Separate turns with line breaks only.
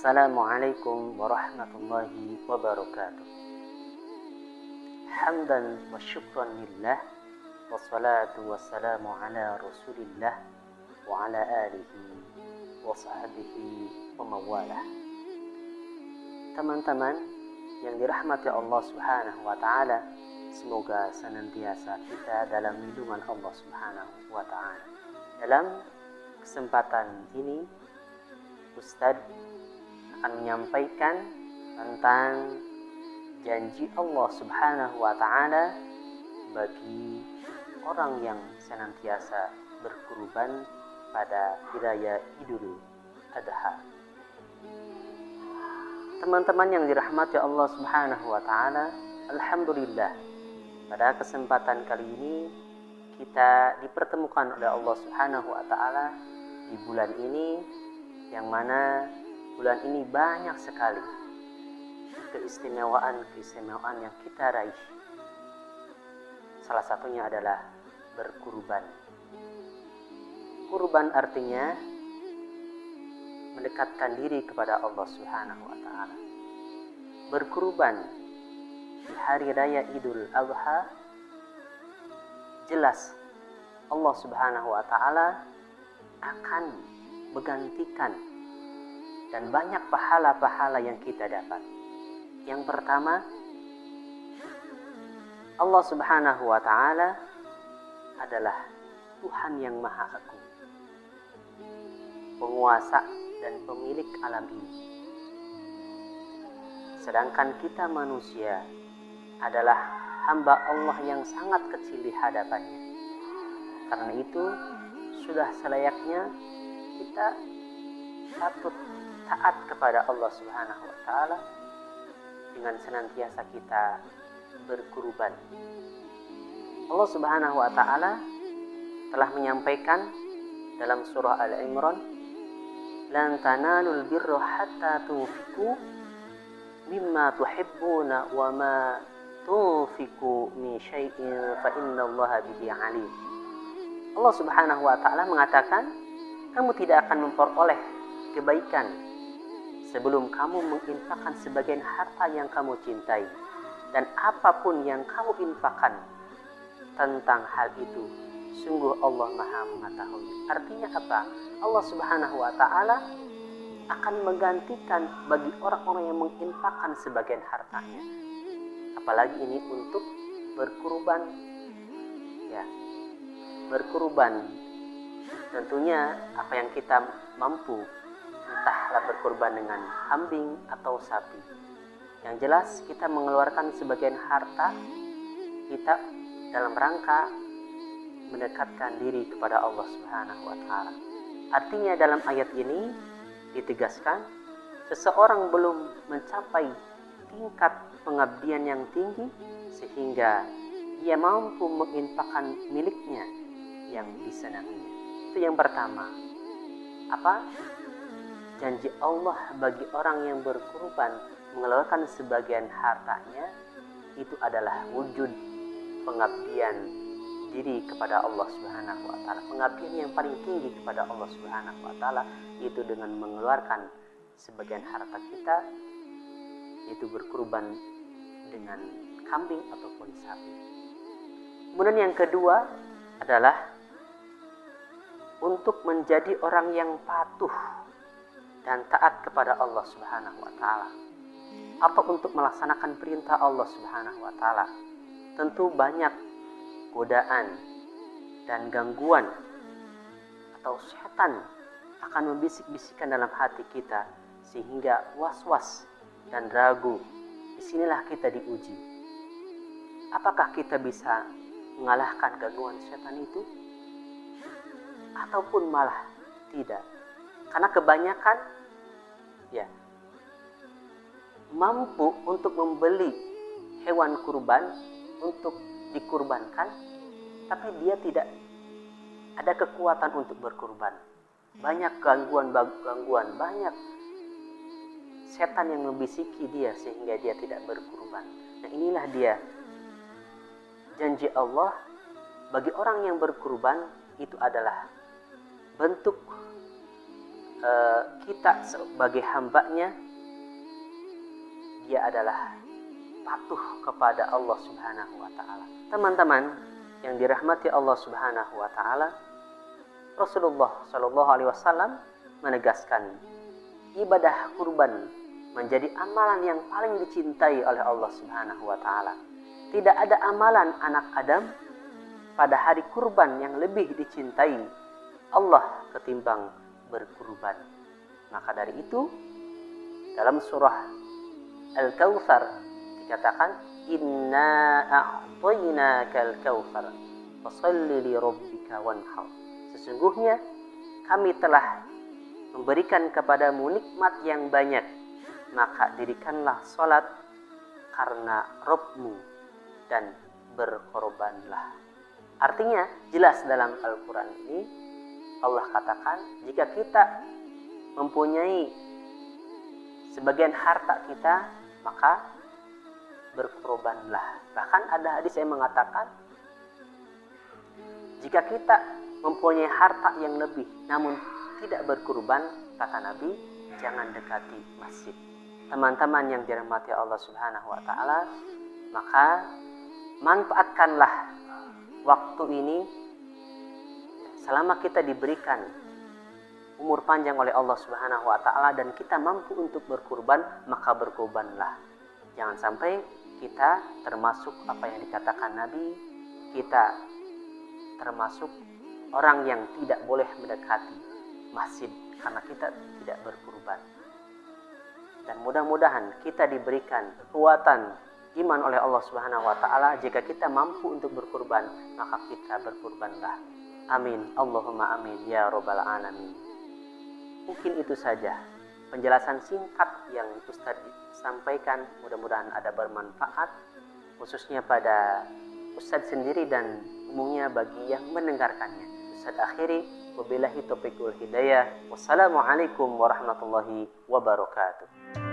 Assalamualaikum warahmatullahi wabarakatuh. Hamdan wa syukran lillah, wassalatu wassalamu ala rasulillah wa ala alihi wa sahbihi wa mawalah. Teman-teman yang dirahmati Allah subhanahu wa ta'ala, semoga senantiasa kita dalam lindungan Allah subhanahu wa ta'ala. Dalam kesempatan ini, Ustadz akan menyampaikan tentang janji Allah subhanahu wa ta'ala bagi orang yang senantiasa berkurban pada raya Idul Adha. Teman-teman yang dirahmati Allah subhanahu wa ta'ala, alhamdulillah, pada kesempatan kali ini kita dipertemukan oleh Allah subhanahu wa ta'ala di bulan ini, yang mana bulan ini banyak sekali keistimewaan yang kita raih. Salah satunya adalah berkurban. Kurban artinya mendekatkan diri kepada Allah subhanahu wa ta'ala. Berkurban di hari raya Idul Adha, jelas Allah subhanahu wa ta'ala akan menggantikan dan banyak pahala-pahala yang kita dapat. Yang pertama, Allah subhanahu wa ta'ala adalah Tuhan yang Maha Agung, penguasa dan pemilik alam ini. Sedangkan kita manusia adalah hamba Allah yang sangat kecil di hadapannya. Karena itu, sudah selayaknya kita patut taat kepada Allah subhanahu wa ta'ala dengan senantiasa kita berkurban. Allah subhanahu wa ta'ala telah menyampaikan dalam surah Al-Imran, lan tanalul birra hatta tunfiqu mimma tuhibbuna wa ma tunfiqu min syai'in fa innallaha bihi alim. Allah subhanahu wa ta'ala mengatakan, kamu tidak akan memperoleh kebaikan sebelum kamu menginfakkan sebagian harta yang kamu cintai, dan apapun yang kamu infakkan tentang hal itu, sungguh Allah Maha mengetahui. Artinya apa? Allah subhanahu wa ta'ala akan menggantikan bagi orang-orang yang menginfakkan sebagian hartanya. Apalagi ini untuk berkurban. Ya, berkurban. Tentunya apa yang kita mampu, entahlah berkurban dengan kambing atau sapi. Yang jelas kita mengeluarkan sebagian harta kita dalam rangka mendekatkan diri kepada Allah subhanahu wa ta'ala. Artinya dalam ayat ini ditegaskan, seseorang belum mencapai tingkat pengabdian yang tinggi sehingga ia mampu menginfakkan miliknya yang disenanginya. Itu yang pertama. Apa? Janji Allah bagi orang yang berkurban mengeluarkan sebagian hartanya itu adalah wujud pengabdian diri kepada Allah subhanahu wa ta'ala. Pengabdian yang paling tinggi kepada Allah subhanahu wa ta'ala itu dengan mengeluarkan sebagian harta kita, itu berkurban dengan kambing ataupun sapi. Kemudian yang kedua adalah untuk menjadi orang yang patuh dan taat kepada Allah subhanahu wa ta'ala, atau untuk melaksanakan perintah Allah subhanahu wa ta'ala. Tentu banyak godaan dan gangguan atau setan akan membisik-bisikkan dalam hati kita sehingga was-was dan ragu. Disinilah kita diuji. Apakah kita bisa mengalahkan gangguan setan itu? Ataupun malah tidak? Karena kebanyakan mampu untuk membeli hewan kurban untuk dikurbankan, tapi dia tidak ada kekuatan untuk berkurban. Banyak gangguan, banyak setan yang membisiki dia sehingga dia tidak berkurban. Nah, inilah dia janji Allah bagi orang yang berkurban, itu adalah bentuk kita sebagai hambanya, dia adalah patuh kepada Allah Subhanahu wa Ta'ala. Teman-teman yang dirahmati Allah Subhanahu wa Ta'ala, Rasulullah Shallallahu Alaihi Wasallam menegaskan ibadah kurban menjadi amalan yang paling dicintai oleh Allah Subhanahu wa Ta'ala. Tidak ada amalan anak Adam pada hari kurban yang lebih dicintai Allah ketimbang berkurban. Maka dari itu dalam surah Al-Kautsar dikatakan, inna a'tainakal kautsar fasholli li rabbika wanhar. Sesungguhnya kami telah memberikan kepadamu nikmat yang banyak, maka dirikanlah salat karena Rabbmu dan berkorbanlah. Artinya jelas dalam Al-Quran ini Allah katakan, jika kita mempunyai sebagian harta kita, maka berkorbanlah. Bahkan ada hadis yang mengatakan, jika kita mempunyai harta yang lebih namun tidak berkurban, kata Nabi, jangan dekati masjid. Teman-teman yang dirahmati Allah Subhanahu wa Ta'ala, maka manfaatkanlah waktu ini selama kita diberikan umur panjang oleh Allah Subhanahu wa Ta'ala dan kita mampu untuk berkurban, maka berkurbanlah. Jangan sampai kita termasuk apa yang dikatakan Nabi, kita termasuk orang yang tidak boleh mendekati masjid karena kita tidak berkurban. Dan mudah-mudahan kita diberikan kekuatan iman oleh Allah Subhanahu wa Ta'ala. Jika kita mampu untuk berkurban, maka kita berkurbanlah. Amin, Allahumma amin ya rabbal alamin. Mungkin itu saja penjelasan singkat yang Ustaz sampaikan. Mudah-mudahan ada bermanfaat, khususnya pada Ustaz sendiri dan umumnya bagi yang mendengarkannya. Ustaz akhiri, wabillahi taufiqul hidayah. Wassalamualaikum warahmatullahi wabarakatuh.